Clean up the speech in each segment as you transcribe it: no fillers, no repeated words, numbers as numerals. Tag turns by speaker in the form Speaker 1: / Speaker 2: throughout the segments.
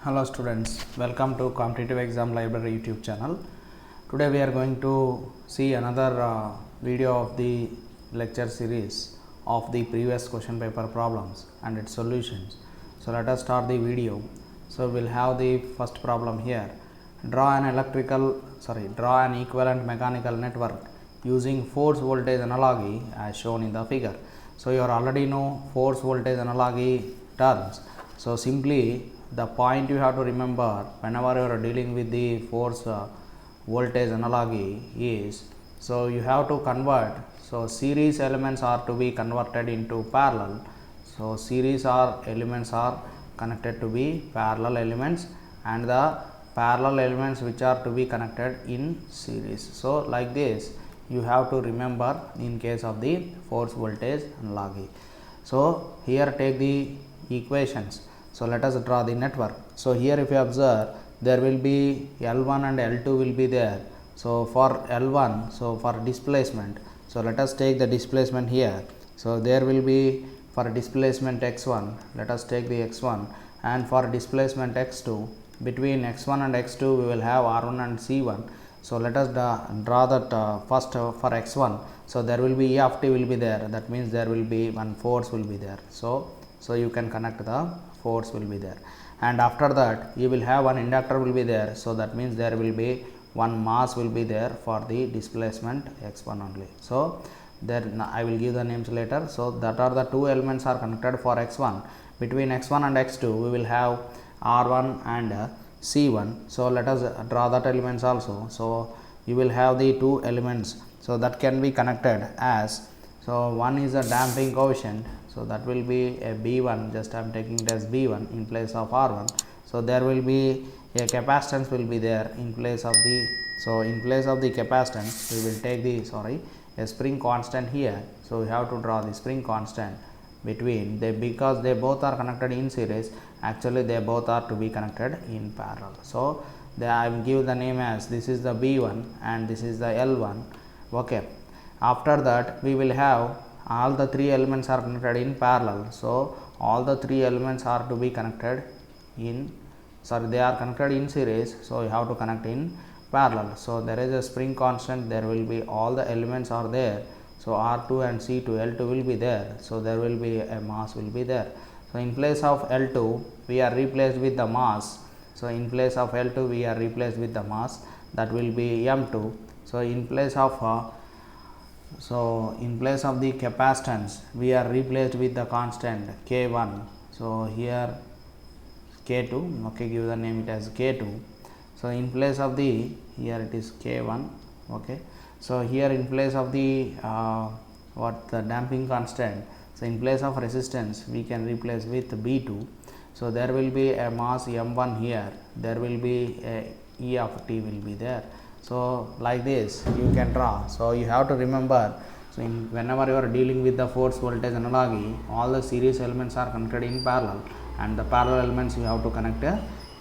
Speaker 1: Hello students, welcome to Competitive Exam Library YouTube channel. Today we are going to see another video of the lecture series of the previous question paper problems and its solutions. So let us start the video. So we'll have the first problem here. Draw an equivalent mechanical network using force voltage analogy as shown in the figure. So you already know force voltage analogy terms. So simply the point you have to remember whenever you are dealing with the force voltage analogy is, so you have to convert, so series elements are to be converted into parallel. So series elements are connected to be parallel elements and the parallel elements which are to be connected in series. So like this you have to remember in case of the force voltage analogy. So here take the equations. So let us draw the network. So here if you observe, there will be L1 and L2 will be there. So for L1, so for displacement, so let us take the displacement here. So there will be for displacement x1, let us take the x1, and for displacement x2, between x1 and x2 we will have r1 and c1. So let us draw that first for x1. So there will be E of t will be there, that means there will be one force will be there. So you can connect the force will be there, and after that you will have one inductor will be there. So that means there will be one mass will be there for the displacement x1 only. So there I will give the names later. So that are the two elements are connected for x1. Between x1 and x2 we will have r1 and c1. So let us draw that elements also. So you will have the two elements, so that can be connected as, so one is a damping coefficient, so that will be a B1, just I am taking it as B1 in place of R1. So there will be a capacitance will be there in place of the, so in place of the capacitance we will take the a spring constant here. So we have to draw the spring constant between they, because they both are connected in series, actually they both are to be connected in parallel. So I will give the name as, this is the B1 and this is the L1. Okay. After that we will have all the three elements are connected in parallel. So all the three elements are to be connected in, they are connected in series, so you have to connect in parallel. So there is a spring constant, there will be all the elements are there. So R2 and C2, L2 will be there. So there will be a mass will be there. So in place of L2 we are replaced with the mass. So in place of L2 we are replaced with the mass, that will be M2. So in place of the capacitance we are replaced with the constant K1. So here K2, okay, give the name it as K2. So in place of the, here it is K1, okay. So here in place of the the damping constant, so in place of resistance we can replace with B2. So there will be a mass M1 here, there will be a E of t will be there. So like this you can draw. So you have to remember, so whenever you are dealing with the force voltage analogy, all the series elements are connected in parallel and the parallel elements you have to connect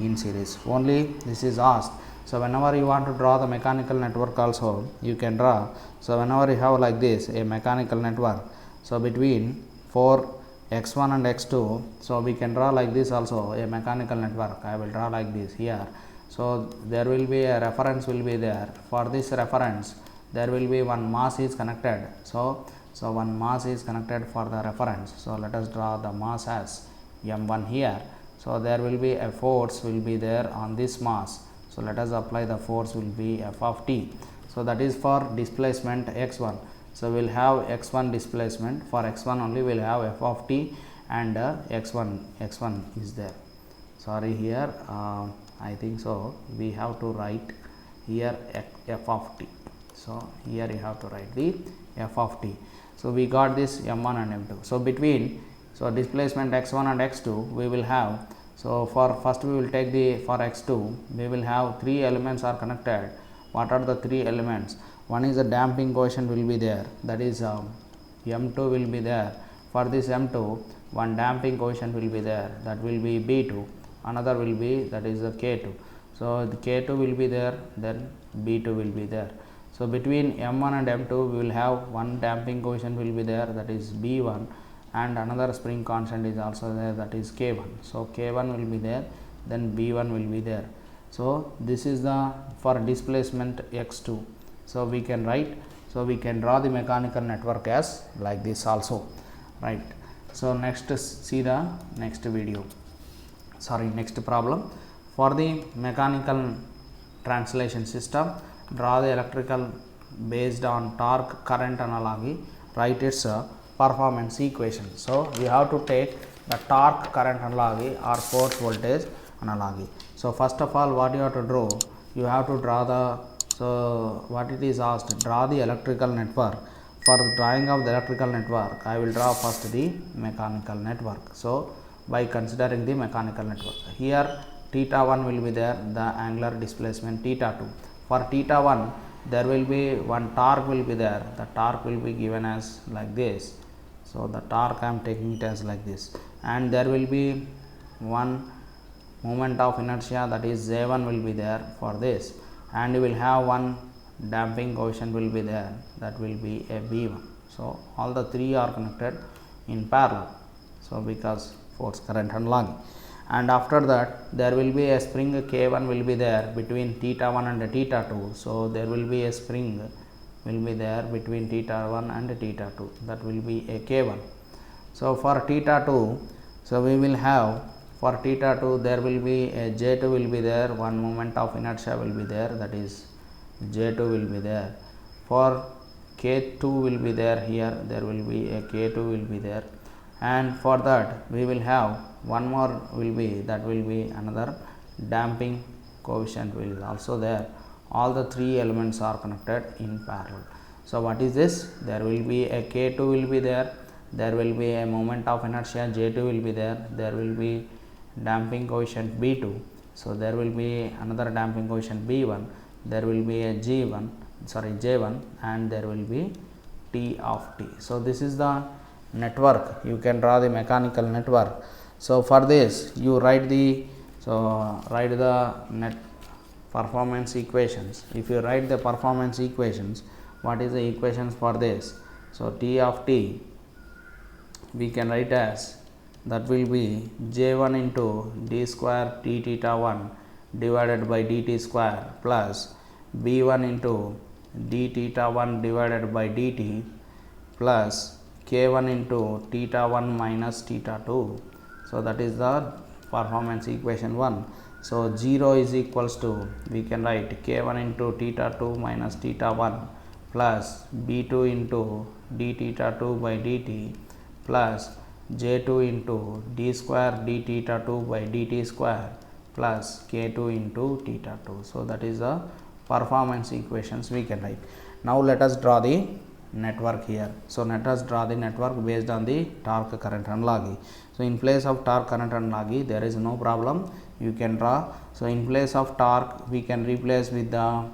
Speaker 1: in series. Only this is asked. So whenever you want to draw the mechanical network also you can draw. So whenever you have like this a mechanical network, so between for x1 and x2, so we can draw like this also a mechanical network. I will draw like this here. So there will be a reference will be there. For this reference there will be one mass is connected. So one mass is connected for the reference. So let us draw the mass as M1 here. So there will be a force will be there on this mass. So let us apply the force will be F of t. So that is for displacement x1. So we will have x1 displacement, for x1 only we will have F of t and x1 is there. Sorry, here I think so we have to write here F of t. So here you have to write the F of t. So we got this M1 and M2. So between, so displacement x1 and x2 we will have, so for first we will take the, for x2 we will have three elements are connected. What are the three elements? One is the damping coefficient will be there, that is M2 will be there. For this M2 one damping coefficient will be there, that will be B2. Another will be, that is the K2. So the K2 will be there, then B2 will be there. So between M1 and M2 we will have one damping coefficient will be there, that is B1, and another spring constant is also there, that is K1. So K1 will be there. then B1 will be there. So this is the for displacement x2. So we can write, so we can draw the mechanical network as like this also, right. So next, see the next video, next problem. For the mechanical translation system, draw the electrical based on torque current analogy, write its performance equation. So we have to take the torque current analogy or force voltage analogy. So first of all, what you have to draw, you have to draw the, so what it is asked, draw the electrical network. For the drawing of the electrical network, I will draw first the mechanical network. So by considering the mechanical network, here theta 1 will be there, the angular displacement theta 2. For theta 1, there will be one torque will be there, the torque will be given as like this. So the torque I am taking it as like this, and there will be one moment of inertia, that is J1 will be there for this, and you will have one damping coefficient will be there, that will be a B1. So all the three are connected in parallel, so because force current analogy. And after that, there will be a spring K1 will be there between theta 1 and theta 2. So there will be a spring will be there between theta 1 and theta 2, that will be a K1. So for theta 2, so we will have, for theta 2 there will be a J2 will be there, one moment of inertia will be there, that is J2 will be there. For K2 will be there, here there will be a K2 will be there, and for that we will have one more will be, that will be another damping coefficient will also there. All the three elements are connected in parallel. So what is this? There will be a K2 will be there, there will be a moment of inertia J2 will be there, there will be damping coefficient B2, so there will be another damping coefficient B1, there will be a J1, and there will be T of T. So this is the network, you can draw the mechanical network. So for this you write the, so write the net performance equations. If you write the performance equations, what is the equations for this? So T of T we can write as, that will be J1 into d square T theta 1 divided by dt square plus B1 into d theta 1 divided by dt plus K1 into theta 1 minus theta 2. So that is the performance equation 1. So 0 is equals to, we can write K1 into theta 2 minus theta 1 plus B2 into d theta 2 by dt plus J2 into d square d theta 2 by dt square plus K2 into theta 2. So that is the performance equations we can write. Now let us draw the network here. So let us draw the network based on the torque current analogy. So in place of torque current analogy, there is no problem, you can draw. So in place of torque we can replace with the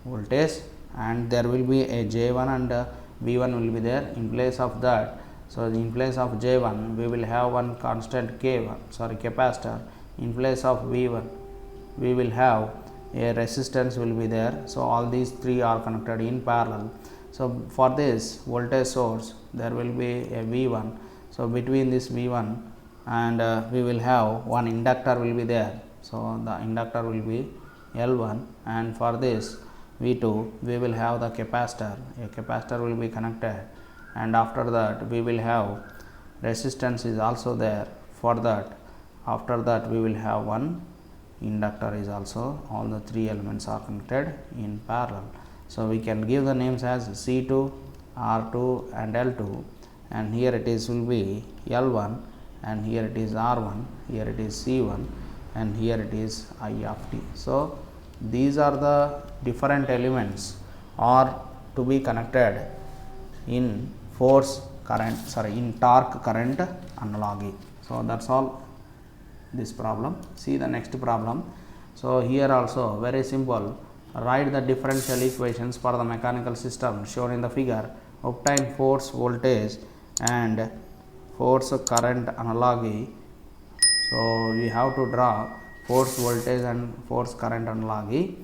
Speaker 1: voltage, and there will be a J1 and V1 will be there. In place of that, so in place of J1 we will have one constant capacitor. In place of V1 we will have a resistance will be there. So all these three are connected in parallel. So for this voltage source there will be a V1. So between this V1 and we will have one inductor will be there. So the inductor will be L1, and for this V2 we will have the capacitor. A capacitor will be connected, and after that we will have resistance is also there. For that, after that we will have one inductor is also. All the three elements are connected in parallel. So we can give the names as C2, R2 and L2, and here it is will be L1, and here it is R1, here it is C1, and here it is I of T. So these are the different elements are to be connected in in torque current analogy. So that's all this problem. See the next problem. So here also very simple, write the differential equations for the mechanical system shown in the figure, obtain force voltage and force current analogy. So we have to draw force voltage and force current analogy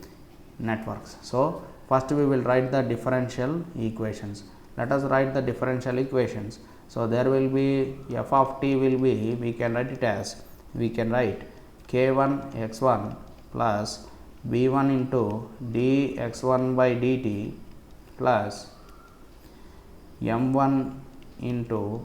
Speaker 1: networks. So first we will write the differential equations. Let us write the differential equations. So there will be f of t will be, we can write it as, we can write k1 x1 plus b1 into dx1 by dt plus m1 into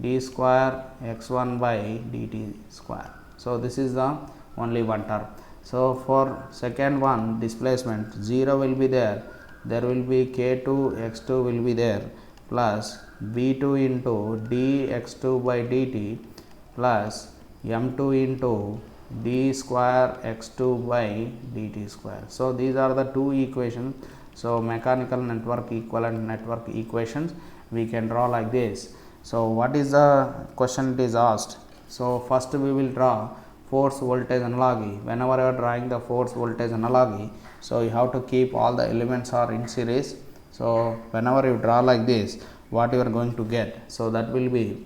Speaker 1: d square x1 by dt square. So, this is the only one term. So, for second one displacement 0 will be there will be k2 x2 will be there plus b2 into dx2 by dt plus m2 into d square x2 by dt square. So, these are the two equations. So, mechanical network equivalent network equations we can draw like this. So, what is the question it is asked? So, first we will draw force voltage analogy. Whenever you are drawing the force voltage analogy, so you have to keep all the elements are in series. So, whenever you draw like this, what you are going to get? So, that will be,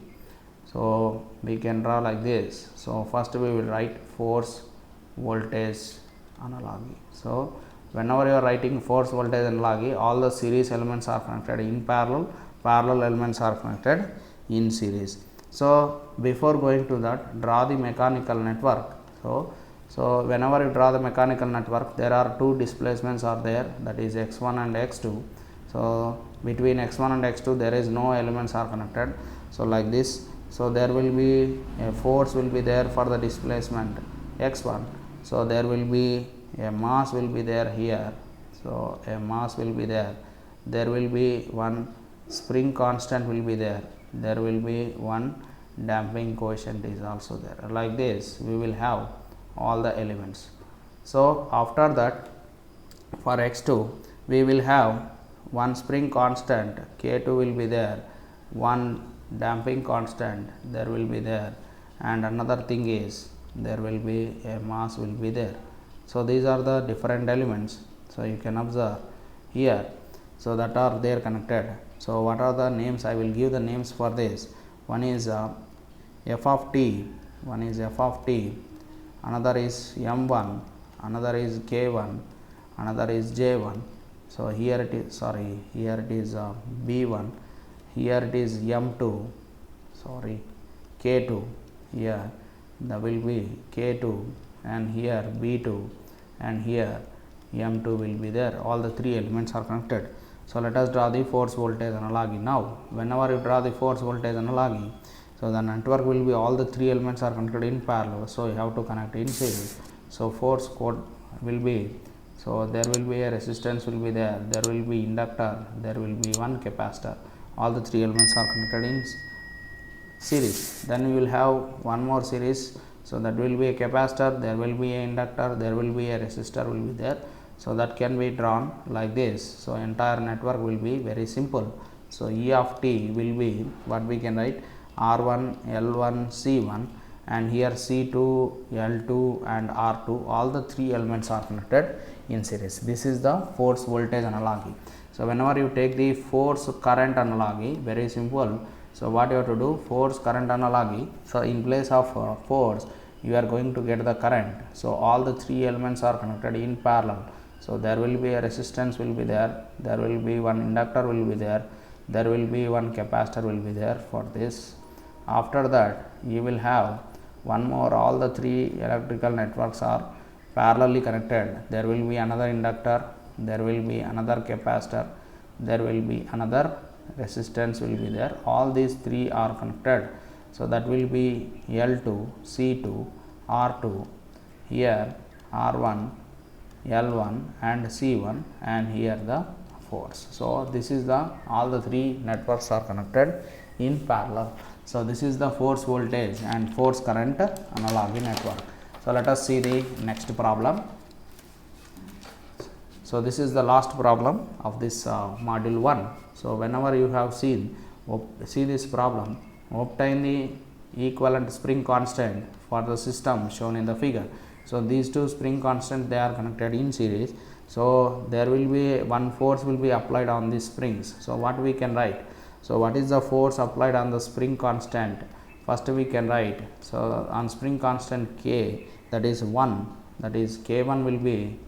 Speaker 1: so we can draw like this. So, first we will write force voltage analogy. So, whenever you are writing force voltage analogy, all the series elements are connected in parallel elements are connected in series. So, before going to that, draw the mechanical network. So whenever you draw the mechanical network, there are two displacements are there, that is x1 and x2. So, between x1 and x2 there is no elements are connected. So, like this. So, there will be a force will be there for the displacement x1. So, there will be a mass will be there here. So, a mass will be there. There will be one spring constant will be there. There will be one damping coefficient is also there. Like this we will have all the elements. So, after that for x2 we will have one spring constant k2 will be there, one damping constant there will be there, and another thing is there will be a mass will be there. So, these are the different elements. So, you can observe here. So, that are there connected. So, what are the names? I will give the names for this. One is f of t, one is f of t, another is m1, another is k1, another is j1. So, here it is here it is b1, here it is m2, k2, here there will be k2, and here b2, and here m2 will be there. All the three elements are connected. So, let us draw the force voltage analogy. Now, whenever you draw the force voltage analogy, so the network will be all the three elements are connected in parallel. So, you have to connect in series. So, force code will be, so there will be a resistance will be there will be inductor, there will be one capacitor. All the three elements are connected in series. Then we will have one more series. So, that will be a capacitor, there will be a inductor, there will be a resistor will be there. So, that can be drawn like this. So, entire network will be very simple. So, E of t will be what we can write R1, L1, C1, and here C2, L2 and R2, all the three elements are connected in series. This is the force voltage analogy. So, whenever you take the force current analogy, very simple. So, what you have to do? Force current analogy. So, in place of force you are going to get the current. So, all the three elements are connected in parallel. So, there will be a resistance will be there will be one inductor will be there will be one capacitor will be there for this. After that you will have one more, all the three electrical networks are parallelly connected. There will be another inductor, there will be another capacitor, there will be another resistance will be there. All these three are connected. So, that will be L2, C2, R2, here R1, L1 and C1, and here the force. So, this is the all the three networks are connected in parallel. So, this is the force voltage and force current analogy network. So, let us see the next problem. So, this is the last problem of this module 1. So, whenever you have see this problem, obtain the equivalent spring constant for the system shown in the figure. So, these two spring constants they are connected in series. So, there will be one force will be applied on these springs. So, what we can write? So, what is the force applied on the spring constant? First we can write. So, on spring constant K, that is 1, that is K1 will be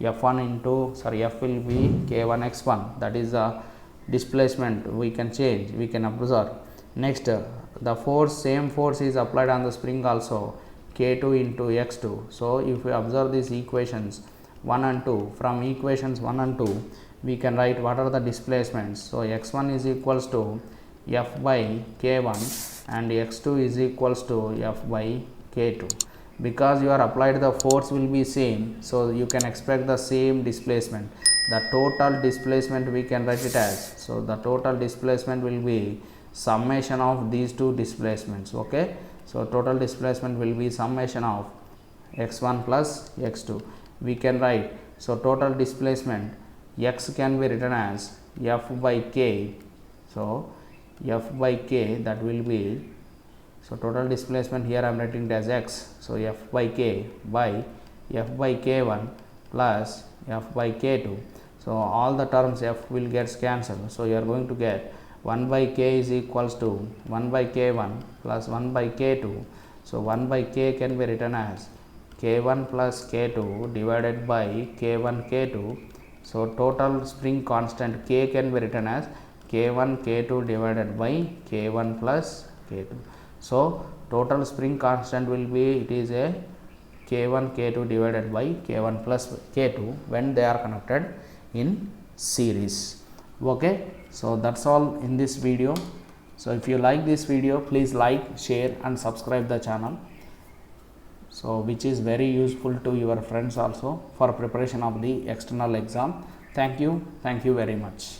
Speaker 1: F1 into F will be K1 X1, that is the displacement we can change, we can observe. Next the force, same force is applied on the spring also, k2 into x2. So if we observe these equations 1 and 2, from equations 1 and 2 we can write what are the displacements. So x1 is equals to f by k1 and x2 is equals to f by k2. Because you are applied the force will be same, so you can expect the same displacement. The total displacement we can write it as, so the total displacement will be summation of these two displacements. Okay, so total displacement will be summation of x1 plus x2. We can write, so total displacement x can be written as f by k. So f by k, that will be, so total displacement here I am writing it as x. So f by k by f by k1 plus f by k2. So all the terms f will get cancelled. So you are going to get 1 by k is equals to 1 by k1 plus 1 by k2. So 1 by k can be written as k1 plus k2 divided by k1 k2. So total spring constant k can be written as k1 k2 divided by k1 plus k2. So total spring constant will be, it is a k1 k2 divided by k1 plus k2 when they are connected in series. Okay, so that's all in this video. So if you like this video, please like, share and subscribe the channel, so which is very useful to your friends also for preparation of the external exam. Thank you very much.